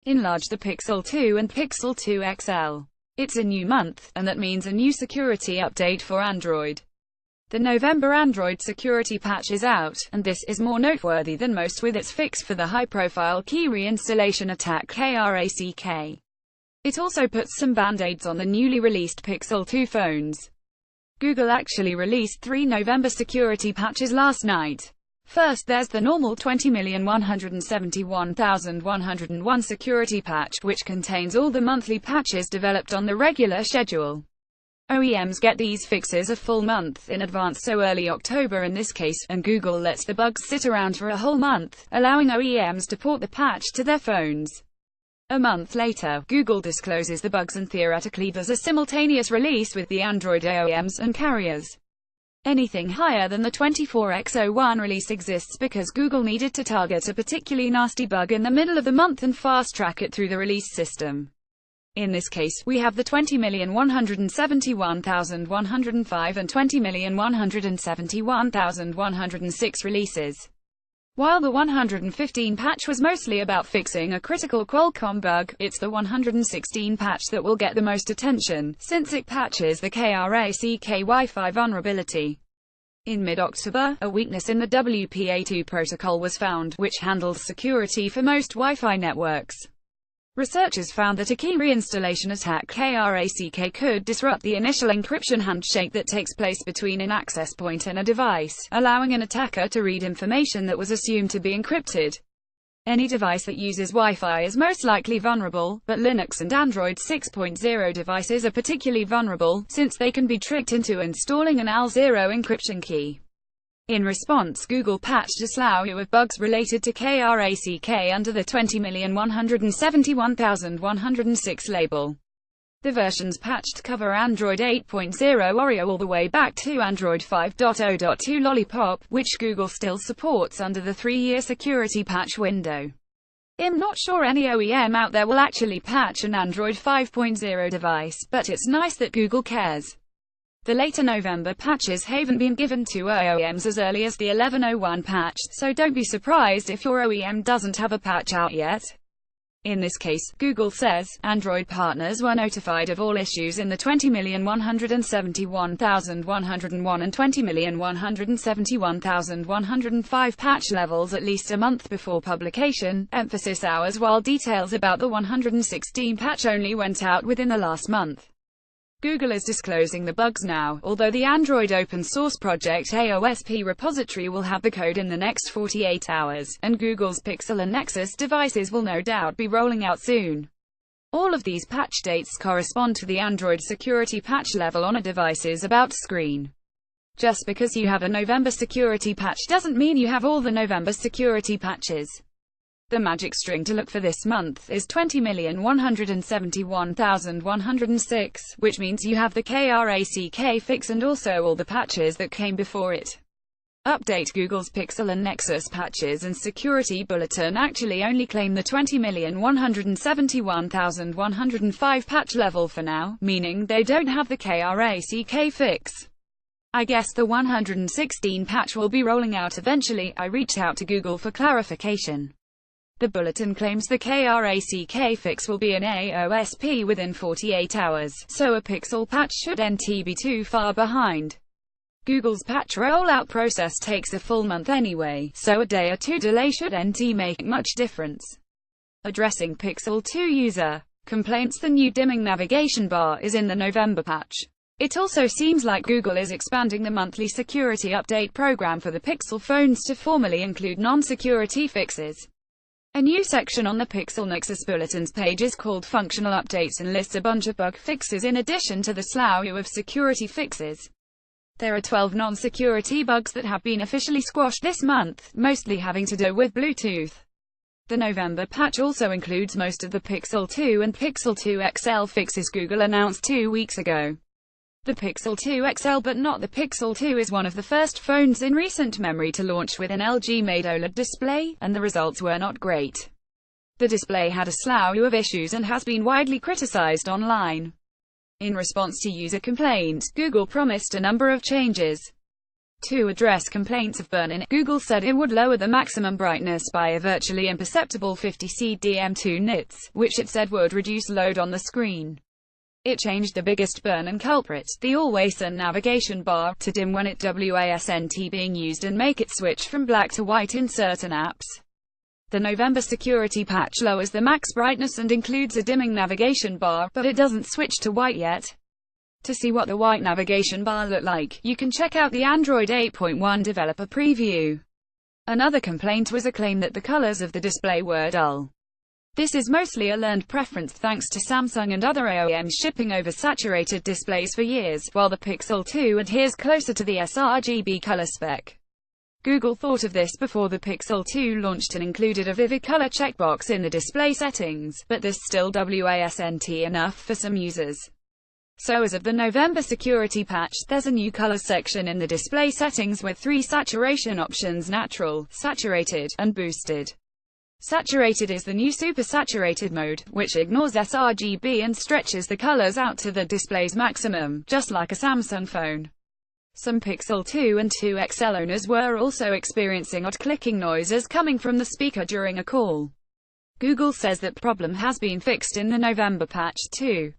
enlarge the Pixel 2 and Pixel 2 XL. It's a new month, and that means a new security update for Android. The November Android security patch is out, and this is more noteworthy than most with its fix for the high-profile key reinstallation attack krack. It also puts some band-aids on the newly released Pixel 2 phones. Google actually released 3 November security patches last night. First, there's the normal 20,171,101 security patch, which contains all the monthly patches developed on the regular schedule. OEMs get these fixes a full month in advance, so early October in this case, and Google lets the bugs sit around for a whole month, allowing OEMs to port the patch to their phones. A month later, Google discloses the bugs and theoretically does a simultaneous release with the Android OEMs and carriers. Anything higher than the 24x01 release exists because Google needed to target a particularly nasty bug in the middle of the month and fast-track it through the release system. In this case, we have the 20,171,105 and 20,171,106 releases. While the 115 patch was mostly about fixing a critical Qualcomm bug, it's the 116 patch that will get the most attention, since it patches the krack Wi-Fi vulnerability. In mid-October, a weakness in the WPA2 protocol was found, which handles security for most Wi-Fi networks. Researchers found that a key reinstallation attack krack could disrupt the initial encryption handshake that takes place between an access point and a device, allowing an attacker to read information that was assumed to be encrypted. Any device that uses Wi-Fi is most likely vulnerable, but Linux and Android 6.0 devices are particularly vulnerable, since they can be tricked into installing an L0 encryption key. In response, Google patched a slew of bugs related to krack under the 20,171,106 label. The versions patched cover Android 8.0 Oreo all the way back to Android 5.0.2 Lollipop, which Google still supports under the 3-year security patch window. I'm not sure any OEM out there will actually patch an Android 5.0 device, but it's nice that Google cares. The later November patches haven't been given to OEMs as early as the 11.01 patch, so don't be surprised if your OEM doesn't have a patch out yet. In this case, Google says, Android partners were notified of all issues in the 20,171,101 and 20,171,105 patch levels at least a month before publication, emphasis hours, while details about the 116 patch only went out within the last month. Google is disclosing the bugs now, although the Android open-source project AOSP repository will have the code in the next 48 hours, and Google's Pixel and Nexus devices will no doubt be rolling out soon. All of these patch dates correspond to the Android security patch level on a device's About screen. Just because you have a November security patch doesn't mean you have all the November security patches. The magic string to look for this month is 20,171,106, which means you have the krack fix and also all the patches that came before it. Update: Google's Pixel and Nexus patches and security bulletin actually only claim the 20,171,105 patch level for now, meaning they don't have the krack fix. I guess the 116 patch will be rolling out eventually. I reached out to Google for clarification. The bulletin claims the krack fix will be an AOSP within 48 hours, so a Pixel patch shouldn't be too far behind. Google's patch rollout process takes a full month anyway, so a day or two delay shouldn't make much difference. Addressing Pixel 2 user complaints: the new dimming navigation bar is in the November patch. It also seems like Google is expanding the monthly security update program for the Pixel phones to formally include non-security fixes. A new section on the Pixel Nexus Bulletins page is called Functional Updates and lists a bunch of bug fixes in addition to the slew of security fixes. There are 12 non-security bugs that have been officially squashed this month, mostly having to do with Bluetooth. The November patch also includes most of the Pixel 2 and Pixel 2 XL fixes Google announced 2 weeks ago. The Pixel 2 XL but not the Pixel 2 is one of the first phones in recent memory to launch with an LG-made OLED display, and the results were not great. The display had a slew of issues and has been widely criticized online. In response to user complaints, Google promised a number of changes. To address complaints of burn-in, Google said it would lower the maximum brightness by a virtually imperceptible 50 cdm2 nits, which it said would reduce load on the screen. It changed the biggest burn-in culprit, the always-on navigation bar, to dim when it wasn't being used and make it switch from black to white in certain apps. The November security patch lowers the max brightness and includes a dimming navigation bar, but it doesn't switch to white yet. To see what the white navigation bar looked like, you can check out the Android 8.1 developer preview. Another complaint was a claim that the colors of the display were dull. This is mostly a learned preference thanks to Samsung and other OEMs shipping oversaturated displays for years, while the Pixel 2 adheres closer to the sRGB color spec. Google thought of this before the Pixel 2 launched and included a vivid color checkbox in the display settings, but this still wasn't enough for some users. So as of the November security patch, there's a new color section in the display settings with 3 saturation options: natural, saturated, and boosted. Saturated is the new super saturated mode, which ignores sRGB and stretches the colors out to the display's maximum, just like a Samsung phone. Some Pixel 2 and 2 XL owners were also experiencing odd clicking noises coming from the speaker during a call. Google says that problem has been fixed in the November patch too.